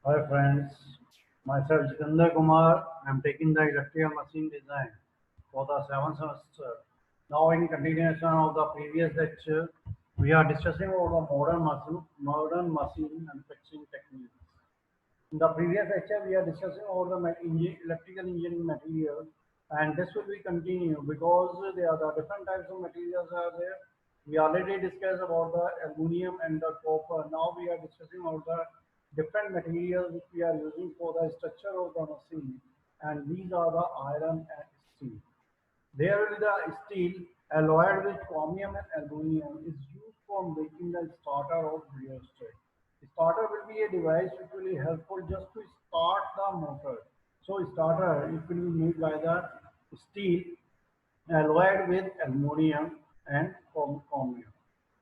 Hi friends, myself Jitendra Kumar. I am taking the electrical machine design for the 7th semester. Now in continuation of the previous lecture, we are discussing about the modern machine manufacturing techniques. In the previous lecture, we are discussing about the electrical engineering material, and this will be continued because there are the different types of materials are there. We already discussed about the aluminum and the copper. Now we are discussing about the different materials which we are using for the structure of the machine, and these are the iron and steel. There will be the steel alloyed with chromium and aluminum is used for making the starter of real estate. The starter will be a device which will be helpful just to start the motor. So starter it will be made by the steel alloyed with aluminum and chromium.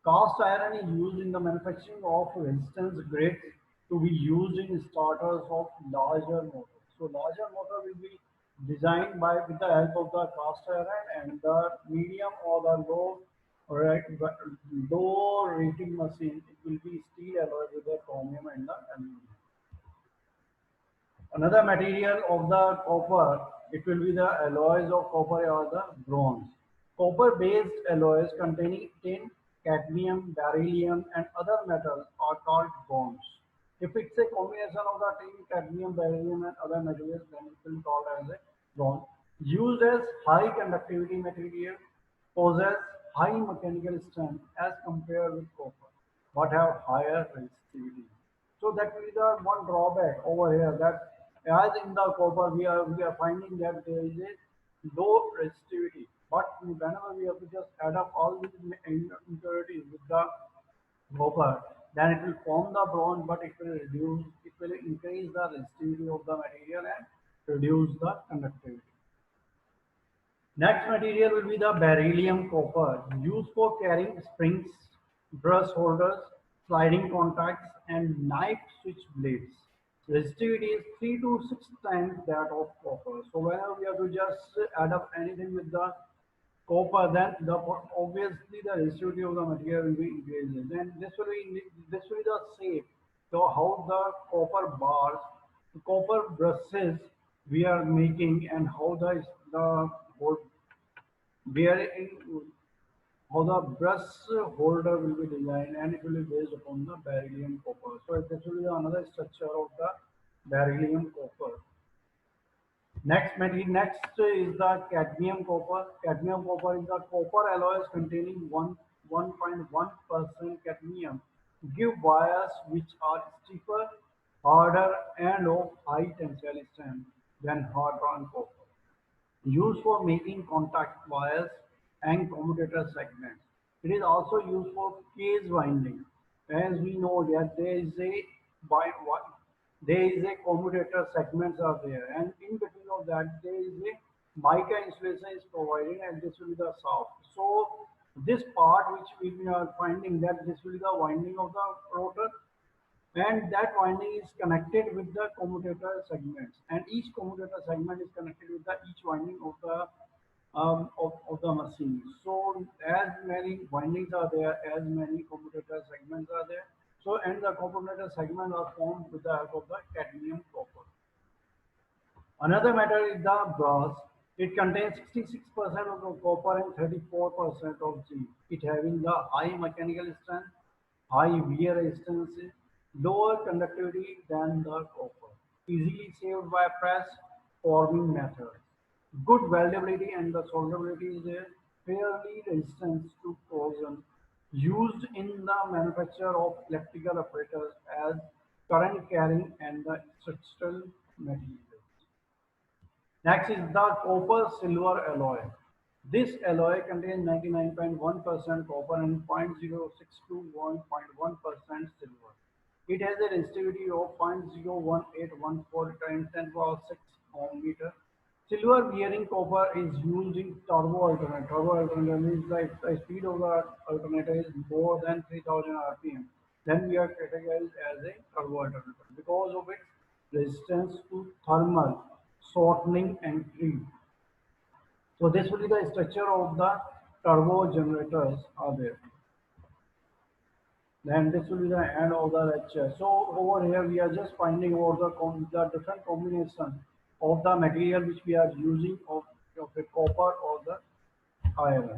Cast iron is used in the manufacturing of resistance grades to be used in starters of larger motors. So larger motor will be designed by with the help of the cast iron, and the medium or the low rating machine it will be steel alloyed with the chromium and the aluminum. Another material of the copper, it will be the alloys of copper or the bronze. Copper-based alloys containing tin, cadmium, beryllium, and other metals are called bronze. If it's a combination of the tin, cadmium, beryllium, and other materials, then it will be called as a bronze. Used as high conductivity material, possess high mechanical strength as compared with copper, but have higher resistivity. So that will be the one drawback over here, that as in the copper we are finding that there is a low resistivity. But whenever we have to just add up all these impurities with the copper, then it will form the bronze, but it will increase the resistivity of the material and reduce the conductivity. Next material will be the beryllium copper, used for carrying springs, brush holders, sliding contacts, and knife switch blades. Resistivity is 3 to 6 times that of copper. So whenever we have to just add up anything with the copper, then obviously the resistivity of the material will be increased. Then this will be the shape. So how the copper bars, the copper brushes we are making, and how the whole bearing, how the brush holder will be designed, and it will be based upon the beryllium copper. So this will be another structure of the beryllium copper. Next is the cadmium copper. Cadmium copper is the copper alloys containing 1.1% cadmium give wires which are stiffer, harder, and of high tensile strength than hard-drawn copper, used for making contact wires and commutator segments. It is also used for case winding. As we know that there is a commutator segments are there, and in between of that there is a mica insulation is provided, and this will be the shaft. So this part which we are finding, that this will be the winding of the rotor, and that winding is connected with the commutator segments, and each commutator segment is connected with the each winding of the machine. So as many windings are there, as many commutator segments are there. So and the commutator segments are formed with the help of the cadmium copper. Another metal is the brass. It contains 66% of the copper and 34% of zinc. It having the high mechanical strength, high wear resistance, lower conductivity than the copper. Easily saved by press forming method. Good weldability and the solderability is there. Fairly resistant to corrosion. Used in the manufacture of electrical apparatus as current carrying and the structural materials. Next is the copper silver alloy. This alloy contains 99.1% copper and 0.06 to 1.1% silver. It has a resistivity of 0.01814 times 10 power 6 ohm meter. Silver bearing copper is used in turbo alternator. Turbo alternator means the speed of the alternator is more than 3000 rpm. Then we are categorized as a turbo alternator because of its resistance to thermal, shortening, and creep. So this will be the structure of the turbo generators are there. Then this will be the end of the lecture. So over here we are just finding out the different combination of the material which we are using of the copper or the iron.